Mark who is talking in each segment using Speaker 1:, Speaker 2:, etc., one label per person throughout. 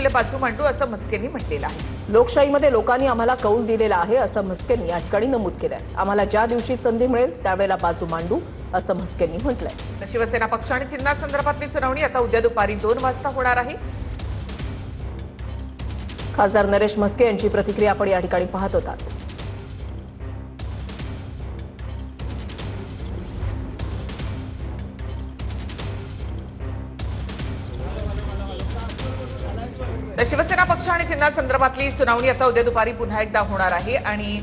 Speaker 1: आपले बाजू मांडू असं मस्केंनी म्हटलेलं आहे।
Speaker 2: लोकशाहीमध्ये लोकांनी आम्हाला कौल दिलेला आहे असं मस्केंनी या ठिकाणी नमूद केलंय। आम्हाला ज्या दिवशी संधी मिळेल त्यावेळेला बाजू मांडू असं मस्केंनी म्हटलंय।
Speaker 1: शिवसेना पक्ष आणि चिन्हासंदर्भातली सुनावणी आता उद्या दुपारी 2 वाजता होणार आहे।
Speaker 2: खासदार नरेश म्हस्के यांची प्रतिक्रिया आपण या ठिकाणी पाहत होतात।
Speaker 1: शिवसेना पक्ष आणि चिन्हासंदर्भातली सुनावणी आता उद्या दुपारी पुन्हा एकदा होणार आहे आणि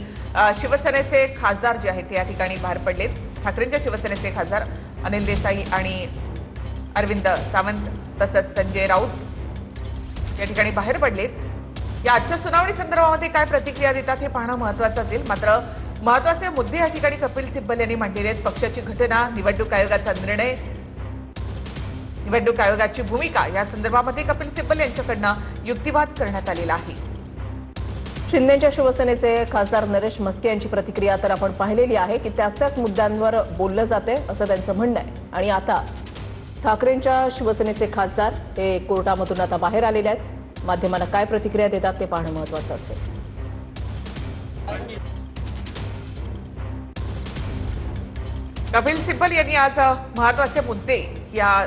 Speaker 1: शिवसेनेचे खासदार जे आहेत ते या ठिकाणी बाहेर पडलेत। ठाकरेंच्या शिवसेनेचे खासदार अनिल देसाई आणि अरविंद सावंत तसंच संजय राऊत या ठिकाणी बाहेर पडलेत। या आजच्या सुनावणी संदर्भामध्ये काय प्रतिक्रिया देतात हे पाहणं महत्त्वाचं असेल। मात्र महत्त्वाचे मुद्दे या ठिकाणी कपिल सिब्बल यांनी मांडलेले आहेत। पक्षाची घटना, निवडणूक आयोगाचा निर्णय, निवडणूक आयोगाची भूमिका या संदर्भामध्ये कपिल सिब्बल यांच्याकडनं युक्तिवाद करण्यात आलेला आहे।
Speaker 2: शिंदेच्या शिवसेनेचे खासदार नरेश म्हस्के यांची प्रतिक्रिया तर आपण पाहिलेली आहे की त्याच मुद्द्यांवर बोललं जाते असं त्यांचं म्हणणं आहे। आणि आता ठाकरेंच्या शिवसेनेचे खासदार हे कोर्टामधून आता बाहेर आलेले आहेत। माध्यमांना काय प्रतिक्रिया देतात ते पाहणं महत्त्वाचं असेल।
Speaker 1: कपिल सिब्बल यांनी आज महत्त्वाचे मुद्दे या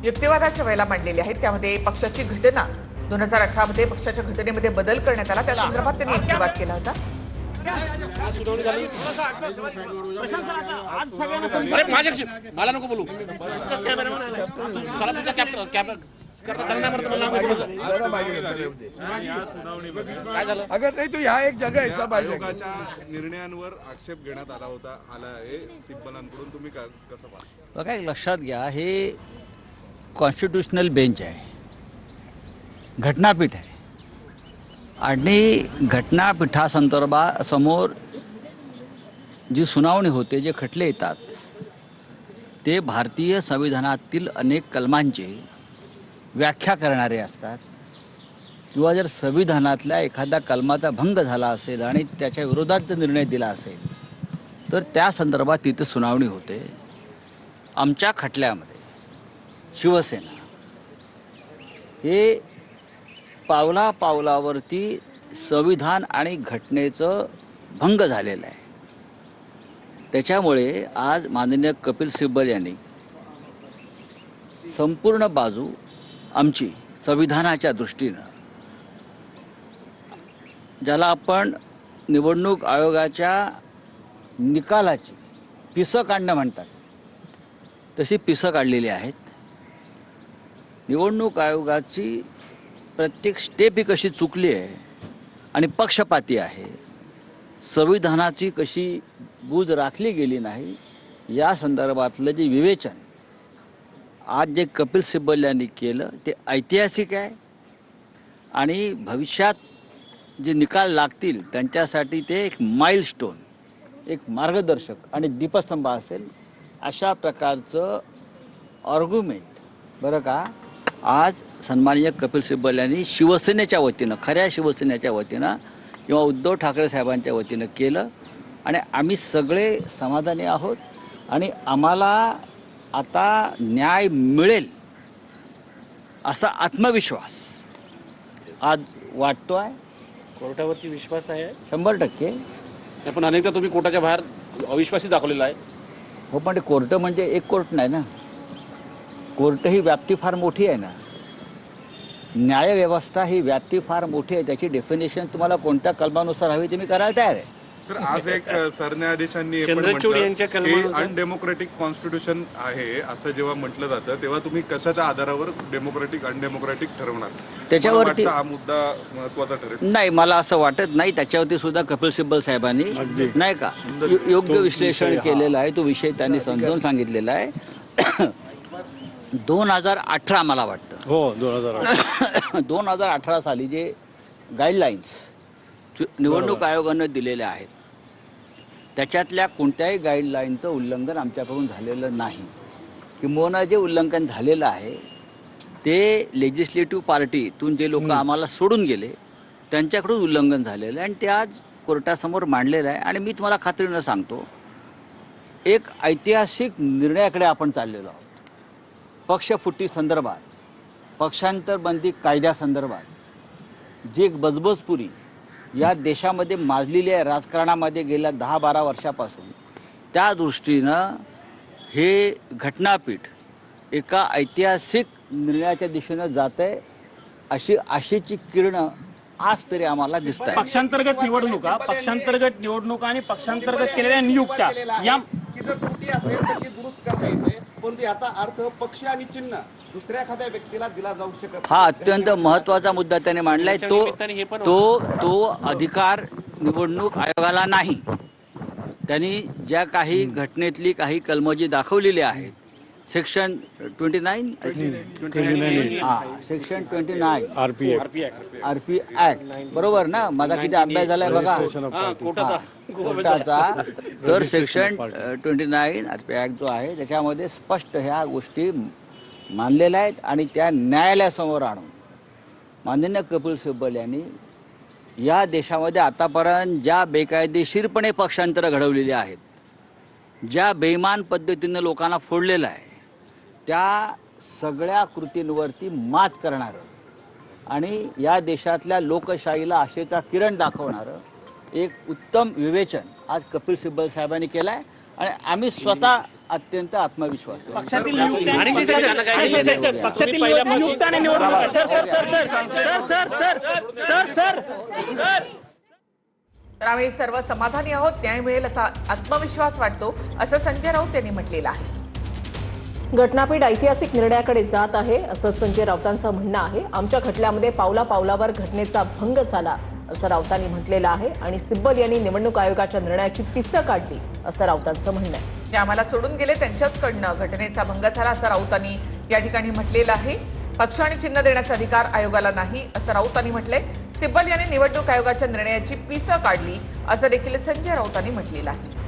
Speaker 1: युक्तिवादाच्या वेळेला मांडलेले आहेत। त्यामध्ये पक्षाची घटना 2018 मध्ये पक्षाच्या घटनेमध्ये बदल करण्यात आला, त्या संदर्भात त्यांनी युक्तिवाद केला होता।
Speaker 3: मला नको बोलू
Speaker 4: अगर नहीं तो यहाँ एक जगह है सब
Speaker 5: आयोगाच्या निर्णयांवर आक्षेप घेण्यात आला होता, आला आहे सिब्बलांकडून, तुम्ही कसं पाहता?
Speaker 3: बघा, एक लक्षात घ्या, हे कॉन्स्टिट्यूशनल बेंच आहे, घटनापीठ आहे आणि घटनापीठासमोर जी सुनावणी होते, जे खटले येतात ते भारतीय संविधानातील अनेक कलमांची व्याख्या करणारे असतात किंवा जर संविधानातल्या एखाद्या कलमाचा भंग झाला असेल आणि त्याच्या विरोधात जर निर्णय दिला असेल तर त्या संदर्भात तिथे सुनावणी होते। आमच्या खटल्यामध्ये शिवसेना हे पावलावरती संविधान आणि घटनेचं भंग झालेलं आहे। त्याच्यामुळे आज माननीय कपिल सिब्बल यांनी संपूर्ण बाजू आमची संविधानाच्या दृष्टीनं, ज्याला आपण निवडणूक आयोगाच्या निकालाची पिसं काढणं म्हणतात तशी पिसं काढलेली आहेत। निवडणूक आयोगाची प्रत्येक स्टेप ही कशी चुकली आहे आणि पक्षपाती आहे, संविधानाची कशी बूज राखली गेली नाही, या संदर्भातलं जे विवेचन आज जे कपिल सिब्बल यांनी केलं ते ऐतिहासिक आहे आणि भविष्यात जे निकाल लागतील त्यांच्यासाठी ते एक माइलस्टोन, एक मार्गदर्शक आणि दीपस्तंभ असेल, अशा प्रकारचं आर्ग्युमेंट बरं का आज सन्माननीय कपिल सिब्बल यांनी शिवसेनेच्या वतीनं, खऱ्या शिवसेनेच्या वतीनं किंवा उद्धव ठाकरे साहेबांच्या वतीनं केलं आणि आम्ही सगळे समाधानी आहोत आणि आम्हाला आता न्याय मिळेल असा आत्मविश्वास आज वाटतो आहे।
Speaker 6: कोर्टावरती विश्वास आहे
Speaker 3: 100%।
Speaker 6: पण अनेकदा तुम्ही कोर्टाच्या बाहेर अविश्वासी दाखवलेला आहे।
Speaker 3: हो, पण कोर्ट म्हणजे एक कोर्ट नाही ना, कोर्ट ही व्याप्ती फार मोठी आहे ना, न्यायव्यवस्था ही व्याप्ती फार मोठी आहे, त्याची डेफिनेशन तुम्हाला कोणत्या कलमानुसार हवी ते मी करायला तयार आहे।
Speaker 5: तर आज एक सरन्यायाधीशांनी
Speaker 6: चंद्रचूड यांच्या कलमानुसार
Speaker 5: अनडेमोक्रेटिक कॉन्स्टिट्यूशन आहे असं जेव्हा म्हटलं जातं तेव्हा तुम्ही कशाच्या आधारावर डेमोक्रेटिक अनडेमोक्रेटिक ठरवणार?
Speaker 3: त्याच्यावरती
Speaker 5: हा मुद्दा महत्त्वाचा ठरेल?
Speaker 3: नाही, मला असं वाटत नाही। त्याच्यावरती सुद्धा कपिल सिब्बल साहेबांनी नाही का योग्य विश्लेषण केलेलं आहे, तो विषय त्यांनी समजावून सांगितलेला आहे। 2018 मला वाटतं,
Speaker 4: हो 2018
Speaker 3: 2018 साली जे गाईडलाईन्स निवडणूक आयोगानं दिलेल्या आहेत त्याच्यातल्या कोणत्याही गाईडलाईनचं उल्लंघन आमच्याकडून झालेलं नाही। किंबहुना जे उल्लंघन झालेलं आहे ते लेजिस्लेटिव्ह पार्टीतून जे लोक आम्हाला सोडून गेले त्यांच्याकडून उल्लंघन झालेलं आहे आणि ते आज कोर्टासमोर मांडलेलं आहे। आणि मी तुम्हाला खात्रीनं सांगतो, एक ऐतिहासिक निर्णयाकडे आपण चाललेलो आहोत पक्षफुटी संदर्भात। पक्षांतर बंदी कायद्यासंदर्भात जी एक बजबजपुरी या देशामध्ये माजलेली आहे राजकारणामध्ये गेल्या 10-12 वर्षापासून, त्या दृष्टीनं हे घटनापीठ एका ऐतिहासिक निर्णयाच्या दिशेनं जात आहे अशी आशेची किरणं आज तरी आम्हाला दिसत आहे.
Speaker 7: पक्षांतर्गत निवडणुका आणि पक्षांतर्गत केलेल्या नियुक्त्या या
Speaker 8: की जर त्रुटी असेल तर ती दुरुस्त करता येते, परंतु याचा अर्थ पक्ष आणि चिन्ह दुसऱ्या एखाद्या व्यक्तीला दिला जाऊ शकत
Speaker 3: हा अत्यंत महत्त्वाचा मुद्दा त्याने मांडलाय. तो अधिकार निवडणूक आयोगाला नाही. त्यांनी ज्या काही घटनेतली काही कलमं दाखवलेली आहेत, सेक्शन 29 सेक्शन 29
Speaker 6: आरपी
Speaker 3: ऍक्ट, बरोबर ना? माझा किती अभ्यास झालाय बघा कोर्टाचा. तर सेक्शन 29 आरपी ऍक्ट जो आहे त्याच्यामध्ये स्पष्ट ह्या गोष्टी मानलेल्या आहेत आणि त्या न्यायालयासमोर आणून माननीय कपिल सिब्बल यांनी या देशामध्ये आतापर्यंत ज्या बेकायदेशीरपणे पक्षांतरं घडवलेली आहेत, ज्या बेईमान पद्धतीनं लोकांना फोडलेलं आहे, त्या सगळ्या कृतींवरती मात करणारं आणि या देशातल्या लोकशाहीला आशेचा किरण दाखवणारं एक उत्तम विवेचन आज कपिल सिब्बल साहेबांनी केलं आहे आणि आम्ही स्वतः अत्यंत आत्मविश्वास
Speaker 7: पक्षातील नियुक्त्या आणि पक्षातील नियुक्त्या आणि निवडणुका. सर
Speaker 1: तर आम्ही सर्व समाधानी आहोत, न्याय मिळेल असा आत्मविश्वास वाटतो, असं संजय राऊत यांनी म्हटलेलं आहे.
Speaker 2: घटनापीठ ऐतिहासिक निर्णयाकडे जात आहे असं संजय राऊतांचं म्हणणं आहे. आमच्या खटल्यामध्ये पावला पावलावर घटनेचा भंग झाला असं राऊतांनी म्हटलेलं आहे आणि सिब्बल यांनी निवडणूक आयोगाच्या निर्णयाची पिसं काढली असं राऊतांचं म्हणणं आहे.
Speaker 1: जे आम्हाला सोडून गेले त्यांच्याचकडनं घटनेचा भंग झाला असं राऊतांनी या ठिकाणी म्हटलेलं आहे. पक्ष आणि चिन्ह देण्याचा अधिकार आयोगाला नाही असं राऊतांनी म्हटलंय. सिब्बल यांनी निवडणूक आयोगाच्या निर्णयाची पिसं काढली असं देखील संजय राऊतांनी म्हटलेलं आहे.